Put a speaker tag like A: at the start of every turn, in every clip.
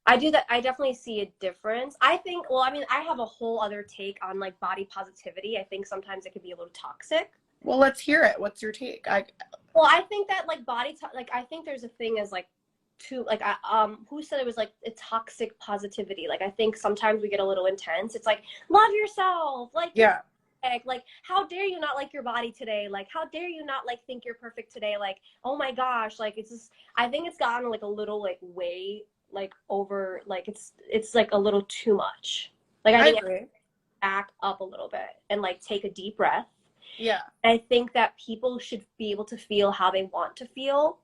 A: I do that. I definitely see a difference. I think, well, I mean, I have a whole other take on like body positivity. I think sometimes it can be a little toxic.
B: Well, let's hear it. What's your take?
A: Well, I think that like like I think there's a thing as like too like who said it was like a toxic positivity? Like I think sometimes we get a little intense. It's like love yourself, like
B: Yeah.
A: like how dare you not like your body today? Like how dare you not like think you're perfect today? Like oh my gosh, like it's just I think it's gotten like a little like way like over like it's like a little too much. Like I think
B: agree.
A: back up a little bit and like take a deep breath.
B: Yeah.
A: I think that people should be able to feel how they want to feel.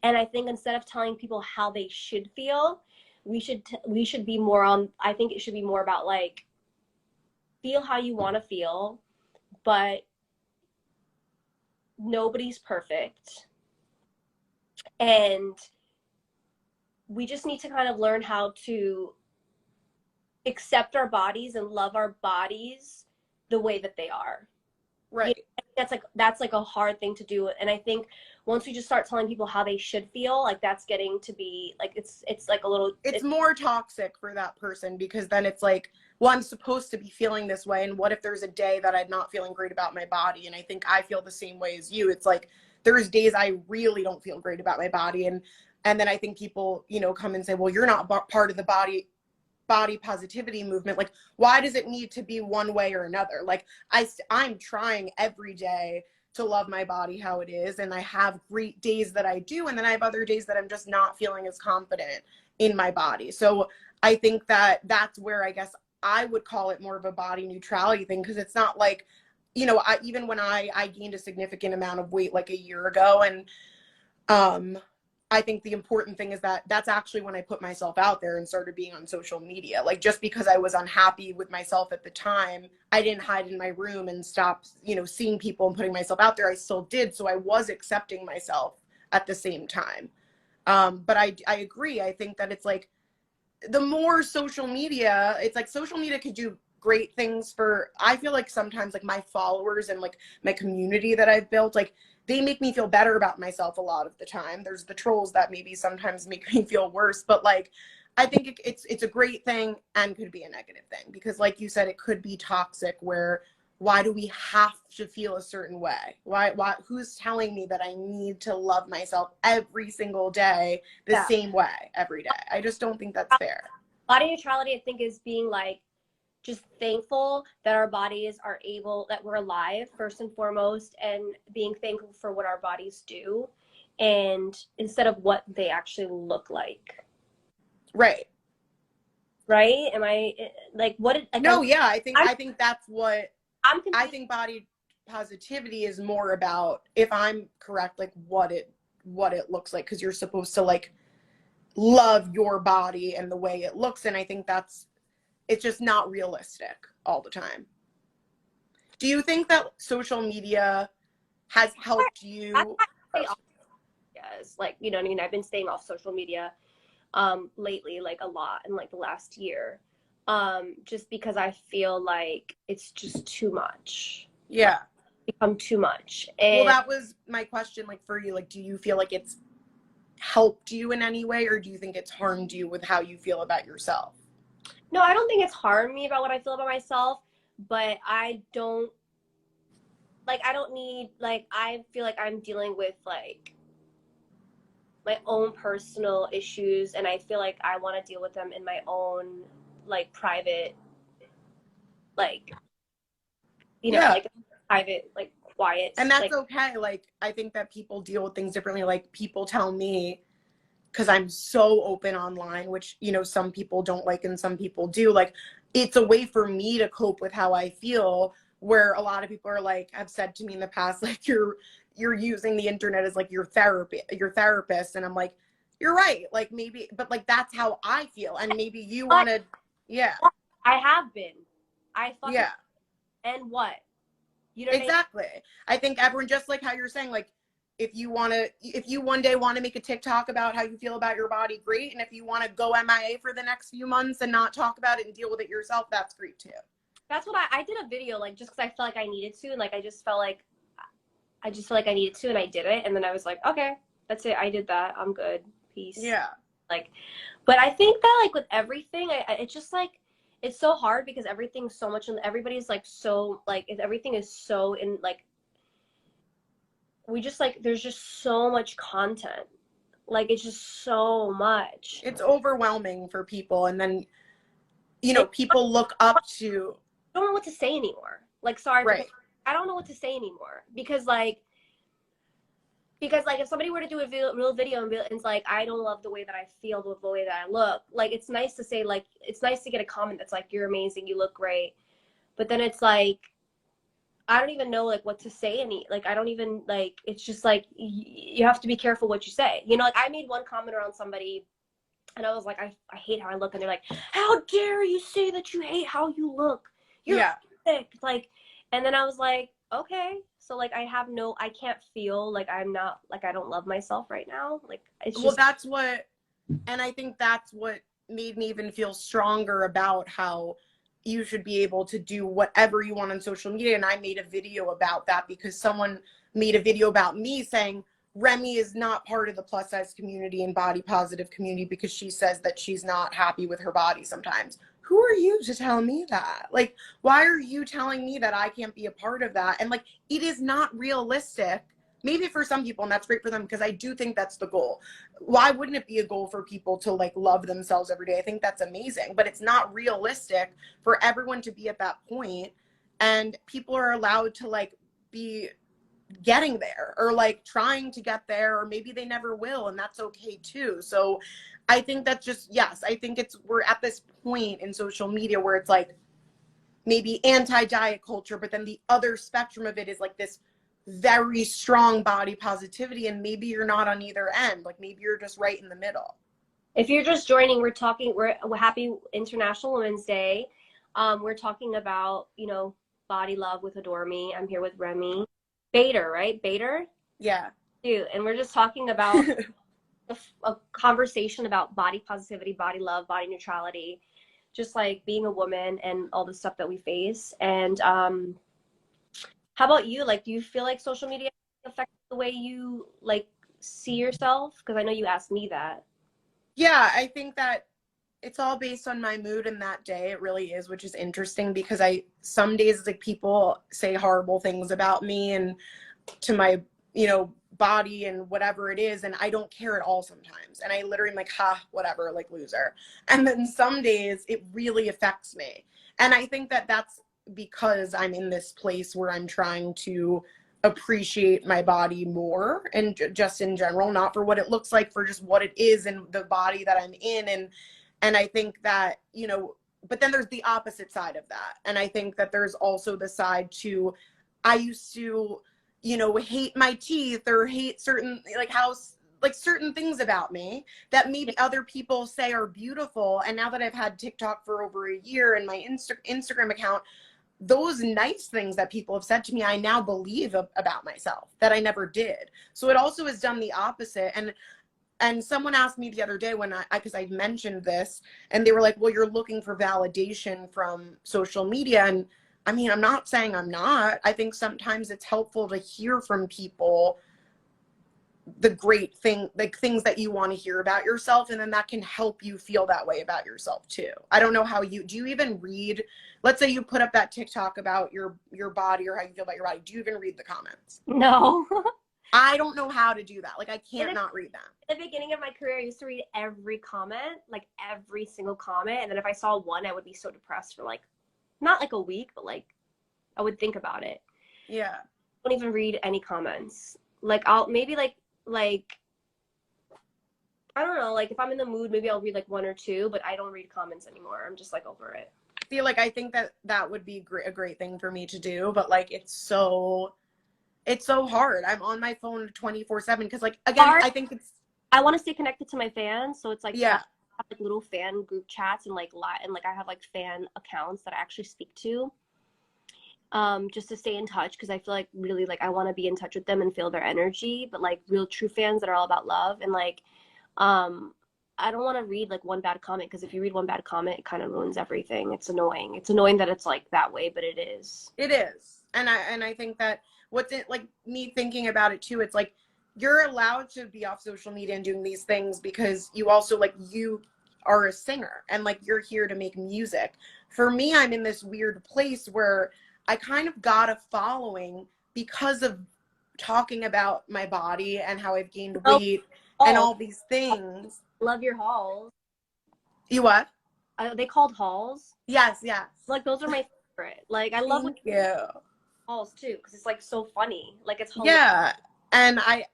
A: And I think instead of telling people how they should feel, we should be more on, I think it should be more about like feel how you want to feel, but nobody's perfect. And we just need to kind of learn how to accept our bodies and love our bodies the way that they are.
B: Right.
A: That's like a hard thing to do. And I think once we just start telling people how they should feel, like that's getting to be like it's like a little
B: it's more toxic for that person, because then it's like, well, I'm supposed to be feeling this way, and what if there's a day that I'm not feeling great about my body? And I think I feel the same way as you. It's like there's days I really don't feel great about my body, and then I think people, you know, come and say, well, you're not part of the body positivity movement. Like, why does it need to be one way or another? Like I'm trying every day to love my body how it is, and I have great days that I do, and then I have other days that I'm just not feeling as confident in my body. So I think that that's where I guess I would call it more of a body neutrality thing, because it's not like, you know, even when I gained a significant amount of weight like a year ago, and I think the important thing is that that's actually when I put myself out there and started being on social media. Like, just because I was unhappy with myself at the time, I didn't hide in my room and stop, you know, seeing people and putting myself out there. I still did. So I was accepting myself at the same time. But I agree. I think that it's like the more social media, it's like social media could do great things for, I feel like sometimes like my followers and like my community that I've built, like they make me feel better about myself a lot of the time. There's the trolls that maybe sometimes make me feel worse, but like I think it's a great thing and could be a negative thing, because like you said, it could be toxic, where why do we have to feel a certain way? Why who's telling me that I need to love myself every single day the same way every day? I just don't think that's fair.
A: Body neutrality, I think, is being like just thankful that our bodies are able, that we're alive first and foremost, and being thankful for what our bodies do, and instead of what they actually look like.
B: Right.
A: Am I like what? Like,
B: no, yeah, I think that's what I think body positivity is more about, if I'm correct, like what it looks like, because you're supposed to like love your body and the way it looks, and I think it's just not realistic all the time. Do you think that social media has helped you?
A: Yes, like, you know what I mean? I've been staying off social media lately, like a lot in like the last year, just because I feel like it's just too much.
B: Yeah.
A: Become too much. And
B: well, that was my question, like for you, like do you feel like it's helped you in any way, or do you think it's harmed you with how you feel about yourself?
A: No, I don't think it's harmed me about what I feel about myself, but I don't need, like, I feel like I'm dealing with like my own personal issues, and I feel like I want to deal with them in my own like private, like, you know, like private, like quiet.
B: And that's
A: like,
B: okay. Like, I think that people deal with things differently. Like, people tell me, because I'm so open online, which, you know, some people don't like and some people do, like, it's a way for me to cope with how I feel, where a lot of people are like, have said to me in the past, like, you're using the internet as like your therapist. And I'm like, you're right. Like, maybe, but like, that's how I feel. And maybe you want to, yeah.
A: I have been.
B: Yeah.
A: And what? You know
B: exactly. I think everyone, just like how you're saying, like, if you one day want to make a TikTok about how you feel about your body, great. And if you want to go MIA for the next few months and not talk about it and deal with it yourself, that's great too.
A: That's what I did a video, like, just because I felt like I needed to, and like I just felt like I needed to, and I did it, and then I was like, okay, that's it, I did that, I'm good, peace.
B: Yeah.
A: Like, But I think that like with everything, it's just like it's so hard because everything's so much and everybody's like so like everything is so in like we just like there's just so much content. Like it's just so much.
B: It's overwhelming for people, and then
A: It,
B: people look up to.
A: I don't know what to say anymore. Like sorry, but
B: Right.
A: I don't know what to say anymore because like if somebody were to do a real video and it's like I don't love the way that I feel, the way that I look, like it's nice to say like it's nice to get a comment that's like you're amazing, you look great, but then it's like I don't even know like what to say like I don't even like it's just like you have to be careful what you say, you know, like I made one comment around somebody and I was like I hate how I look, and they're like how dare you say that you hate how you look, you're
B: Yeah.
A: sick, like, and then I was like okay, so like I can't feel like I'm not like I don't love myself right now, like it's
B: Well,
A: just
B: that's what, and I think that's what made me even feel stronger about how you should be able to do whatever you want on social media. And I made a video about that because someone made a video about me saying Remy is not part of the plus size community and body positive community because she says that she's not happy with her body sometimes. Who are you to tell me that? Like, why are you telling me that I can't be a part of that? And like, it is not realistic. Maybe for some people, and that's great for them, because I do think that's the goal. Why wouldn't it be a goal for people to like love themselves every day? I think that's amazing, but it's not realistic for everyone to be at that point. And people are allowed to like be getting there or like trying to get there, or maybe they never will, and that's okay too. So I think that's just, yes, I think we're at this point in social media where it's like maybe anti-diet culture, but then the other spectrum of it is like this very strong body positivity, and maybe you're not on either end, like maybe you're just right in the middle.
A: if you're just joining, we're happy International Women's Day. We're talking about, you know, body love with Adore Me. I'm here with Remy Bader, right? Bader?
B: Yeah.
A: Dude, and we're just talking about a conversation about body positivity, body love, body neutrality, just like being a woman and all the stuff that we face. And how about you? Like, do you feel like social media affects the way you like see yourself? Because I know you asked me that.
B: Yeah, I think that it's all based on my mood in that day. It really is, which is interesting because some days it's like people say horrible things about me and to my, body and whatever it is, and I don't care at all sometimes. And I literally am like, ha, whatever, like loser. And then some days it really affects me. And I think that that's because I'm in this place where I'm trying to appreciate my body more, and just in general, not for what it looks like, for just what it is and the body that I'm in. And I think that, but then there's the opposite side of that. And I think that there's also the side to, I used to, hate my teeth or hate certain, like how, like certain things about me that maybe other people say are beautiful. And now that I've had TikTok for over a year and my Instagram account, those nice things that people have said to me, I now believe about myself that I never did. So it also has done the opposite. And someone asked me the other day because I mentioned this, and they were like, well, you're looking for validation from social media. And I mean, I'm not saying I'm not. I think sometimes it's helpful to hear from people the great thing, like things that you want to hear about yourself, and then that can help you feel that way about yourself too. I don't know how do you even read, let's say you put up that TikTok about your body or how you feel about your body, do you even read the comments?
A: No.
B: I don't know how to do that. Like I can't not read them.
A: At the beginning of my career, I used to read every comment, like every single comment. And then if I saw one, I would be so depressed for like, not like a week, but like I would think about it.
B: Yeah.
A: I don't even read any comments. Like I'll maybe like I don't know, like if I'm in the mood, maybe I'll read like one or two, but I don't read comments anymore. I'm just like over it.
B: See, like I think that would be a great thing for me to do, but like it's so hard. I'm on my phone 24/7 because like again, I think
A: I want to stay connected to my fans, so it's like
B: yeah.
A: I have like little fan group chats and like I have like fan accounts that I actually speak to. Just to stay in touch, because I feel like really like I want to be in touch with them and feel their energy, but like real true fans that are all about love. And like I don't want to read like one bad comment, because if you read one bad comment, it kind of ruins everything. It's annoying that it's like that way, but it is.
B: And I think that what's it, like me thinking about it too, it's like you're allowed to be off social media and doing these things because you also like are a singer and like you're here to make music. For me, I'm in this weird place where I kind of got a following because of talking about my body and how I've gained
A: Oh,
B: weight and
A: hauls.
B: all these things.
A: Love your hauls.
B: You what?
A: They called hauls.
B: Yes, yes.
A: Like those are my favorite. Like I love
B: Thank you.
A: hauls too because it's like so funny. Like it's hilarious.
B: Yeah. And I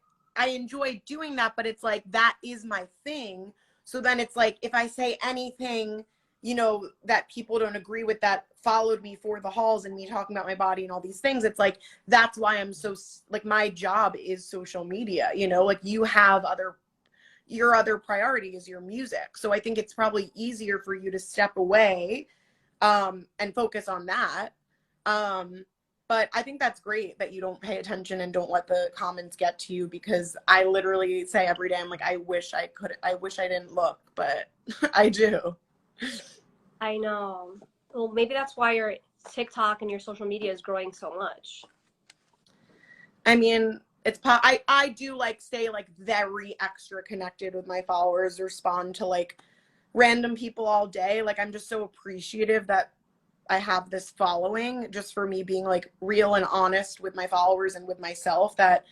B: enjoy doing that, but it's like that is my thing. So then it's like if I say anything, you know, that people don't agree with that followed me for the halls and me talking about my body and all these things, it's like that's why I'm so like my job is social media, you know, like you have your other priority is your music. So I think it's probably easier for you to step away and focus on that. But I think that's great that you don't pay attention and don't let the comments get to you, because I literally say every day, I'm like, I wish I didn't look, but I do.
A: I know. Well, maybe that's why your TikTok and your social media is growing so much.
B: I mean, I do like stay like very extra connected with my followers, respond to like random people all day. Like I'm just so appreciative that I have this following, just for me being like real and honest with my followers and with myself, that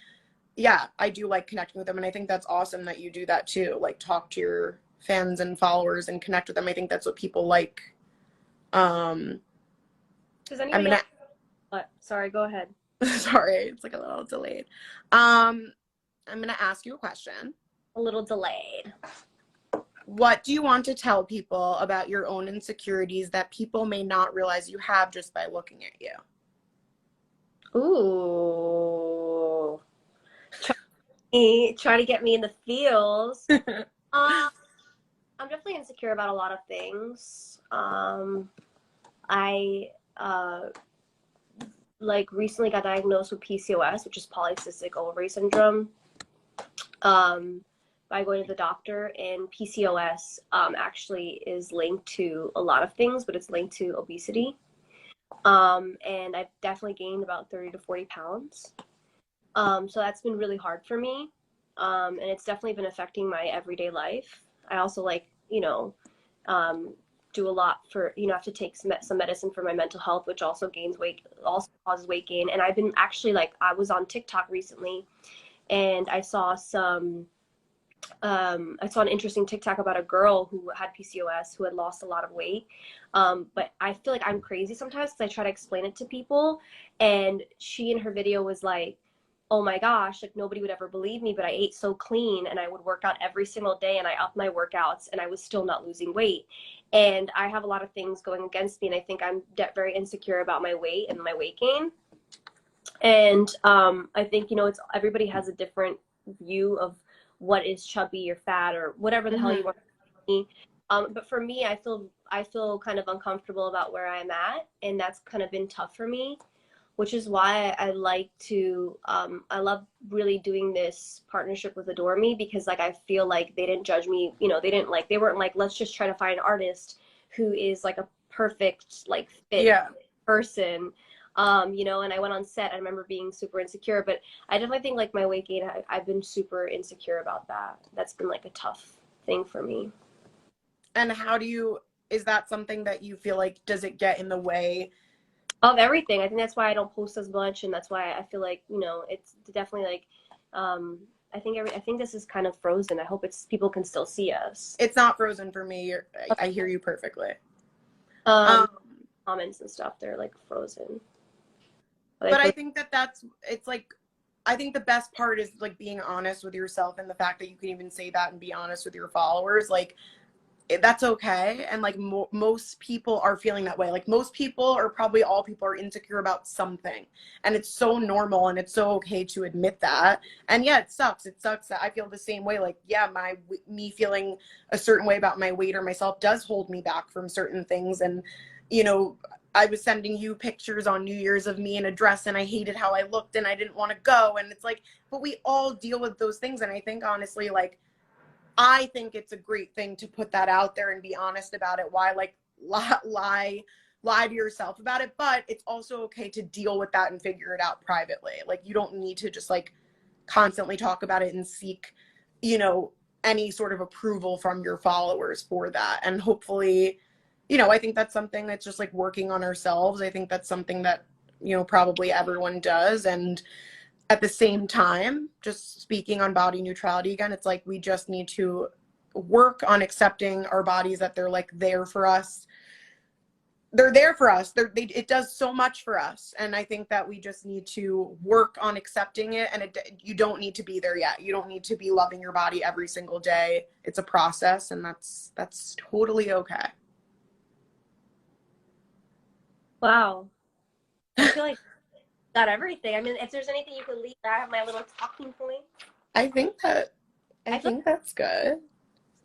B: yeah, I do like connecting with them. And I think that's awesome that you do that too. Like talk to your fans and followers and connect with them. I think that's what people like.
A: Does anybody
B: I'm
A: else? What? Sorry, go ahead.
B: sorry, it's like a little delayed. I'm gonna ask you a question.
A: A little delayed.
B: What do you want to tell people about your own insecurities that people may not realize you have just by looking at you?
A: Ooh. Try to get me in the feels. I'm definitely insecure about a lot of things. I like recently got diagnosed with PCOS, which is polycystic ovary syndrome. By going to the doctor, and PCOS actually is linked to a lot of things, but it's linked to obesity. And I've definitely gained about 30 to 40 pounds. So that's been really hard for me. And it's definitely been affecting my everyday life. I also like, do a lot for, have to take some medicine for my mental health, which also also causes weight gain. And I've been actually I was on TikTok recently and I saw an interesting TikTok about a girl who had PCOS who had lost a lot of weight. But I feel like I'm crazy sometimes because I try to explain it to people. And she in her video was like, oh my gosh, like nobody would ever believe me, but I ate so clean and I would work out every single day and I upped my workouts and I was still not losing weight. And I have a lot of things going against me. And I think I'm very insecure about my weight and my weight gain. And I think, it's everybody has a different view of what is chubby or fat or whatever the hell you want to be. But for me, I feel kind of uncomfortable about where I'm at, and that's kind of been tough for me, which is why I like to I love really doing this partnership with Adore Me, because I feel like they didn't judge me, they weren't like, let's just try to find an artist who is like a perfect fit person. And I went on set. I remember being super insecure, but I definitely think my weight gain, I've been super insecure about that. That's been a tough thing for me.
B: And is that something that you feel like, does it get in the way
A: of everything? I think that's why I don't post as much, and that's why I feel like, it's definitely I think this is kind of frozen. I hope people can still see us.
B: It's not frozen for me. Okay. I hear you perfectly.
A: Comments and stuff, they're frozen.
B: But I think I think the best part is being honest with yourself, and the fact that you can even say that and be honest with your followers. That's okay. And most people are feeling that way. Most people, or probably all people, are insecure about something, and it's so normal and it's so okay to admit that. And yeah, it sucks that I feel the same way. Me feeling a certain way about my weight or myself does hold me back from certain things. And I was sending you pictures on New Year's of me in a dress and I hated how I looked and I didn't want to go, and it's but we all deal with those things. And I think honestly, I think it's a great thing to put that out there and be honest about it. Why lie to yourself about it? But it's also okay to deal with that and figure it out privately. You don't need to just constantly talk about it and seek, any sort of approval from your followers for that. And hopefully, you know, I think that's something that's just like working on ourselves. I think that's something that, you know, probably everyone does. And at the same time, just speaking on body neutrality again, it's like we just need to work on accepting our bodies, that they're like there for us. They're there for us. It does so much for us. And I think that we just need to work on accepting it. And you don't need to be there yet. You don't need to be loving your body every single day. It's a process, and that's totally okay.
A: Wow. I feel like got everything. I mean, if there's anything you could leave, I have my little talking point.
B: I think that's good.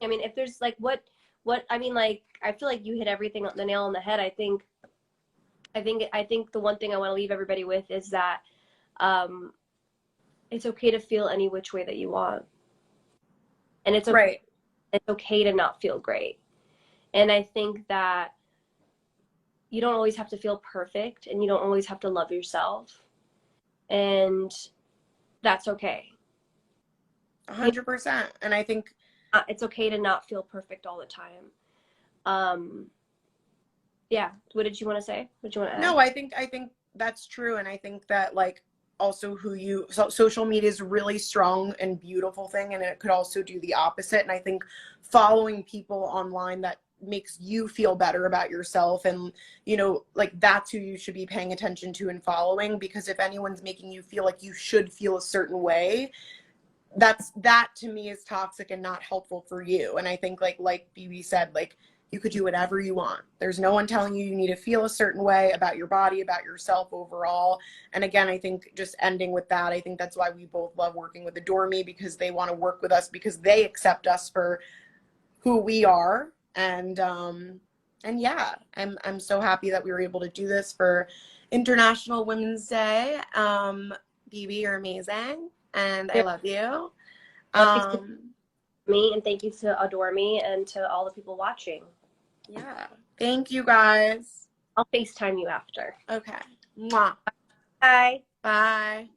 A: I mean, if there's like what I mean, like I feel like you hit everything on the nail on the head. I think the one thing I want to leave everybody with is that it's okay to feel any which way that you want, and it's okay.
B: Right.
A: It's okay to not feel great. And I think that you don't always have to feel perfect, and you don't always have to love yourself, and that's okay.
B: 100%. And I think
A: it's okay to not feel perfect all the time. Yeah. What did you want to say? What did you want to add?
B: No, I think that's true. And I think that like also social media is a really strong and beautiful thing, and it could also do the opposite. And I think following people online that makes you feel better about yourself, and you know, like that's who you should be paying attention to and following, because if anyone's making you feel like you should feel a certain way, that to me is toxic and not helpful for you. And I think like BB said, like you could do whatever you want. There's no one telling you need to feel a certain way about your body, about yourself overall. And again, I think just ending with that, I think that's why we both love working with Adore Me, because they want to work with us because they accept us for who we are. And yeah, I'm so happy that we were able to do this for International Women's Day. BB, you're amazing, and I love you.
A: Thank you to me, and thank you to Adore Me, and to all the people watching.
B: Yeah. Thank you guys.
A: I'll FaceTime you after.
B: Okay. Mwah.
A: Bye.
B: Bye.